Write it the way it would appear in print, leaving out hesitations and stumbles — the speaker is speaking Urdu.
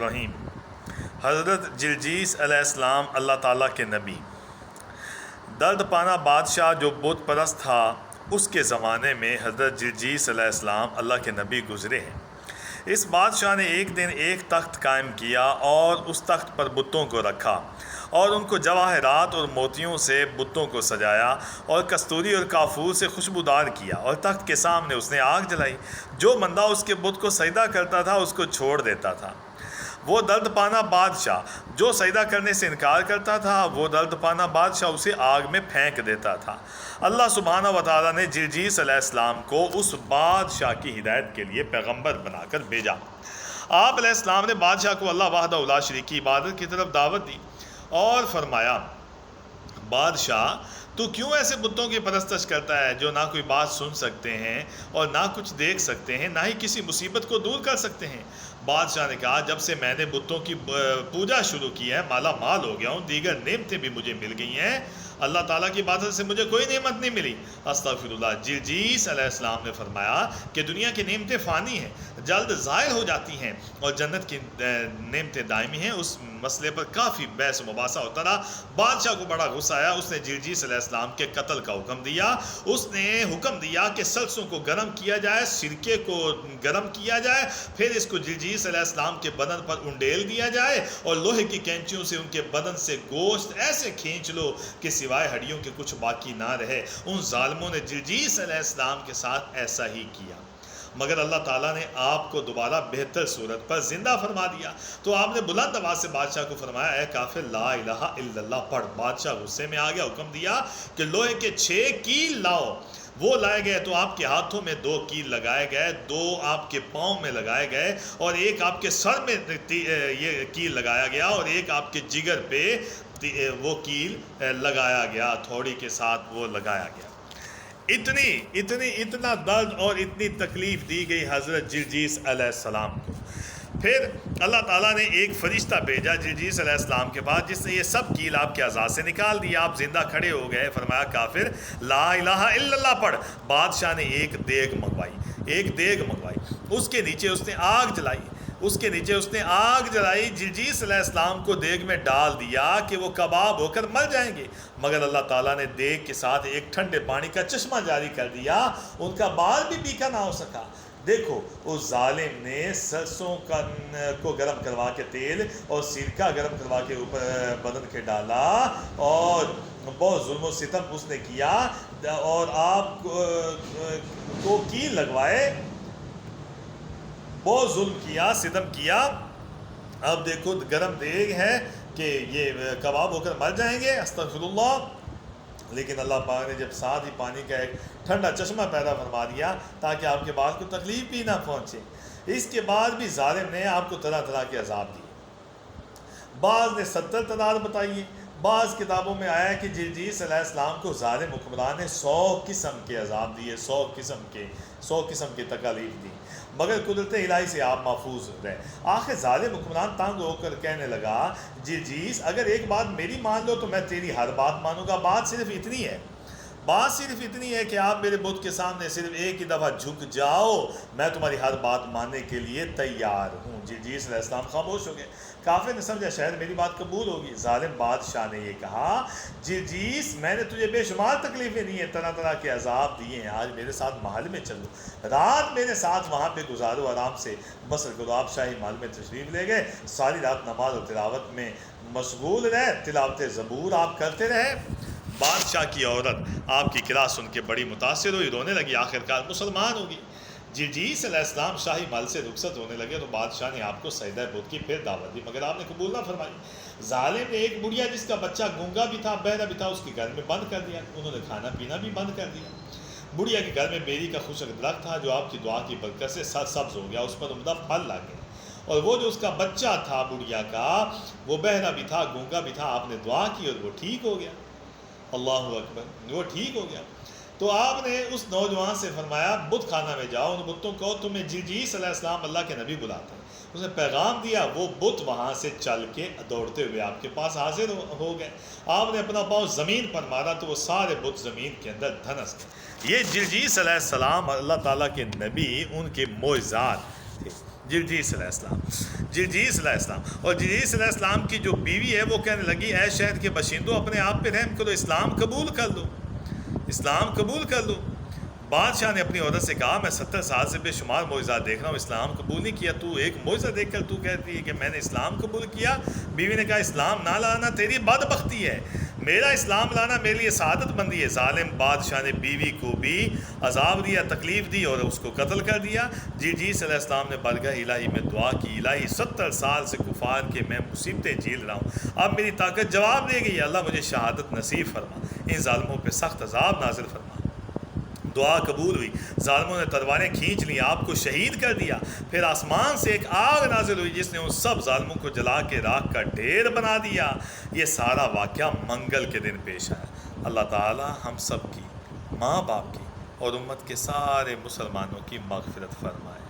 الرحیم۔ حضرت جرجیس علیہ السلام اللہ تعالیٰ کے نبی، درد پانا بادشاہ جو بت پرست تھا، اس کے زمانے میں حضرت جرجیس علیہ السلام اللہ کے نبی گزرے ہیں۔ اس بادشاہ نے ایک دن ایک تخت قائم کیا اور اس تخت پر بتوں کو رکھا اور ان کو جواہرات اور موتیوں سے بتوں کو سجایا اور کستوری اور کافور سے خوشبودار کیا، اور تخت کے سامنے اس نے آگ جلائی۔ جو بندہ اس کے بت کو سجدہ کرتا تھا اس کو چھوڑ دیتا تھا۔ وہ درد پانا بادشاہ جو سجدہ کرنے سے انکار کرتا تھا، وہ درد پانا بادشاہ اسے آگ میں پھینک دیتا تھا۔ اللہ سبحانہ و تعالیٰ نے جرجیس علیہ السلام کو اس بادشاہ کی ہدایت کے لیے پیغمبر بنا کر بھیجا۔ آپ علیہ السلام نے بادشاہ کو اللہ وحدہ لا شریک کی عبادت کی طرف دعوت دی اور فرمایا، بادشاہ تو کیوں ایسے بتوں کی پرستش کرتا ہے جو نہ کوئی بات سن سکتے ہیں اور نہ کچھ دیکھ سکتے ہیں، نہ ہی کسی مصیبت کو دور کر سکتے ہیں؟ بادشاہ نے کہا، جب سے میں نے بتوں کی پوجا شروع کی ہے مالا مال ہو گیا ہوں، دیگر نعمتیں بھی مجھے مل گئی ہیں، اللہ تعالیٰ کی عبادت سے مجھے کوئی نعمت نہیں ملی۔ استغفر اللہ۔ جرجیس علیہ السلام نے فرمایا کہ دنیا کی نعمتیں فانی ہیں، جلد ظاہر ہو جاتی ہیں، اور جنت کی نعمتیں دائمی ہیں۔ اس مسئلے پر کافی بحث و مباحثہ ہوتا رہا۔ بادشاہ کو بڑا غصہ آیا، اس نے جرجیس علیہ السلام کے قتل کا حکم دیا۔ اس نے حکم دیا کہ سرسوں کو گرم کیا جائے، سرکے کو گرم کیا جائے، پھر اس کو جرجیس علیہ السلام کے بدن پر انڈیل دیا جائے، اور لوہے کی کینچیوں سے ان کے بدن سے گوشت ایسے کھینچ لو کہ سوائے ہڈیوں کے کچھ باقی نہ رہے۔ ان ظالموں نے جرجیس علیہ السلام کے ساتھ ایسا ہی کیا، مگر اللہ تعالیٰ نے آپ کو دوبارہ بہتر صورت پر زندہ فرما دیا۔ تو آپ نے بلند آواز سے بادشاہ کو فرمایا، اے کافر، لا الہ الا اللہ پڑھ۔ بادشاہ غصے میں آ گیا، حکم دیا کہ لوہے کے 6 کیل لاؤ۔ وہ لائے گئے تو آپ کے ہاتھوں میں 2 کیل لگائے گئے، 2 آپ کے پاؤں میں لگائے گئے، اور ایک آپ کے سر میں یہ کیل لگایا گیا، اور ایک آپ کے جگر پہ وہ کیل لگایا گیا، تھوڑی کے ساتھ وہ لگایا گیا۔ اتنا درد اور اتنی تکلیف دی گئی حضرت جرجیس علیہ السلام کو۔ پھر اللہ تعالیٰ نے ایک فرشتہ بھیجا جرجیس علیہ السلام کے پاس، جس نے یہ سب کیل آپ کے اعضاء سے نکال دیا۔ آپ زندہ کھڑے ہو گئے۔ فرمایا، کافر، لا الہ الا اللہ پڑھ۔ بادشاہ نے ایک دیگ منگوائی، اس کے نیچے اس نے آگ جلائی، جرجیس علیہ السلام کو دیگ میں ڈال دیا کہ وہ کباب ہو کر مر جائیں گے، مگر اللہ تعالیٰ نے دیگ کے ساتھ ایک ٹھنڈے پانی کا چشمہ جاری کر دیا، ان کا بال بھی بیکا نہ ہو سکا۔ دیکھو، اس ظالم نے سرسوں کو گرم کروا کے تیل اور سرکہ گرم کروا کے اوپر بدن کے ڈالا، اور بہت ظلم و ستم اس نے کیا، اور آپ کو کیل لگوائے، بہت ظلم کیا، ستم کیا۔ اب دیکھو گرم دیگ ہے کہ یہ کباب ہو کر مر جائیں گے، استغفر اللہ۔ لیکن اللہ پاک نے جب ساتھ ہی پانی کا ایک ٹھنڈا چشمہ پیدا فرما دیا تاکہ آپ کے بعد کو تکلیف بھی نہ پہنچے۔ اس کے بعد بھی ظالم نے آپ کو طرح طرح کے عذاب دیے، بعض نے 70 تعداد بتائی، بعض کتابوں میں آیا کہ جرجیس علیہ السلام کو ظالم حکمران نے 100 قسم کے عذاب دیے، 100 قسم کی تکالیف دی، مگر قدرت الہی سے آپ محفوظ رہے۔ آخر ظالم حکمران تنگ ہو کر کہنے لگا، جرجیس، اگر ایک بات میری مان لو تو میں تیری ہر بات مانوں گا۔ بات صرف اتنی ہے کہ آپ میرے بت کے سامنے صرف ایک ہی دفعہ جھک جاؤ، میں تمہاری ہر بات ماننے کے لیے تیار ہوں۔ جرجیس علیہ السلام خاموش ہو گئے۔ کافر نے سمجھا شاید میری بات قبول ہوگی۔ ظالم بادشاہ نے یہ کہا، جرجیس، میں نے تجھے بے شمار تکلیفیں دی ہیں، طرح طرح کے عذاب دیے ہیں، آج میرے ساتھ محل میں چلو، رات میرے ساتھ وہاں پہ گزارو، آرام سے بسر کرو۔ آپ شاہی محل میں تشریف لے گئے، ساری رات نماز اور تلاوت میں مشغول رہے، تلاوت زبور آپ کرتے رہے۔ بادشاہ کی عورت آپ کی قرأت سن کے بڑی متاثر ہوئی، رونے لگی، آخرکار مسلمان ہوگی۔ جرجیس علیہ السلام شاہی محل سے رخصت ہونے لگے تو بادشاہ نے آپ کو سجدہ بت کی پھر دعوت دی، مگر آپ نے قبول نہ فرمائی۔ ظالم نے ایک بڑھیا جس کا بچہ گونگا بھی تھا، بہرا بھی تھا، اس کے گھر میں بند کر دیا، انہوں نے کھانا پینا بھی بند کر دیا۔ بڑھیا کے گھر میں بیری کا خشک درخت تھا جو آپ کی دعا کی برکت سے سبز ہو گیا، اس پر عمدہ پھل لگ گئے، اور وہ جو اس کا بچہ تھا بڑھیا کا، وہ بہرا بھی تھا، گونگا بھی تھا، آپ نے دعا کی اور وہ ٹھیک ہو گیا۔ اللہ اکبر، وہ ٹھیک ہو گیا۔ تو آپ نے اس نوجوان سے فرمایا، بت خانہ میں جاؤ، ان بتوں کو تمہیں جرجیس علیہ السلام اللہ کے نبی بلاتے ہیں۔ اس نے پیغام دیا، وہ بت وہاں سے چل کے دوڑتے ہوئے آپ کے پاس حاضر ہو گئے۔ آپ نے اپنا پاؤں زمین پر مارا تو وہ سارے بت زمین کے اندر دھنس گئے۔ یہ جرجیس علیہ السلام اللہ تعالیٰ کے نبی، ان کے معجزات تھے۔ جرجیس علیہ السلام، جرجیس علیہ السلام، اور جرجیس علیہ السلام کی جو بیوی ہے وہ کہنے لگی اے شہر کے باشندوں اپنے آپ پہ رحم کرو، اسلام قبول کر لو، اسلام قبول کر لو۔ بادشاہ نے اپنی عورت سے کہا میں 70 سال سے بے شمار معجزات دیکھ رہا ہوں، اسلام قبول نہیں کیا، تو ایک معجزہ دیکھ کر تو کہتی ہے کہ میں نے اسلام قبول کیا؟ بیوی نے کہا اسلام نہ لانا تیری بدبختی ہے، میرا اسلام لانا میرے لیے سعادت مندی ہے۔ ظالم بادشاہ نے بیوی کو بھی عذاب دیا، تکلیف دی اور اس کو قتل کر دیا۔ جرجیس علیہ السلام نے بارگاہ الہی میں دعا کی، الہی 70 سال سے کفار کے میں مصیبتیں جھیل رہا ہوں، اب میری طاقت جواب دے گئی، اللہ مجھے شہادت نصیب فرما، ان ظالموں پہ سخت عذاب نازل فرما۔ دعا قبول ہوئی، ظالموں نے تلواریں کھینچ لیں، آپ کو شہید کر دیا۔ پھر آسمان سے ایک آگ نازل ہوئی جس نے ان سب ظالموں کو جلا کے راکھ کا ڈھیر بنا دیا۔ یہ سارا واقعہ منگل کے دن پیش آیا۔ اللہ تعالی ہم سب کی، ماں باپ کی اور امت کے سارے مسلمانوں کی مغفرت فرمائے۔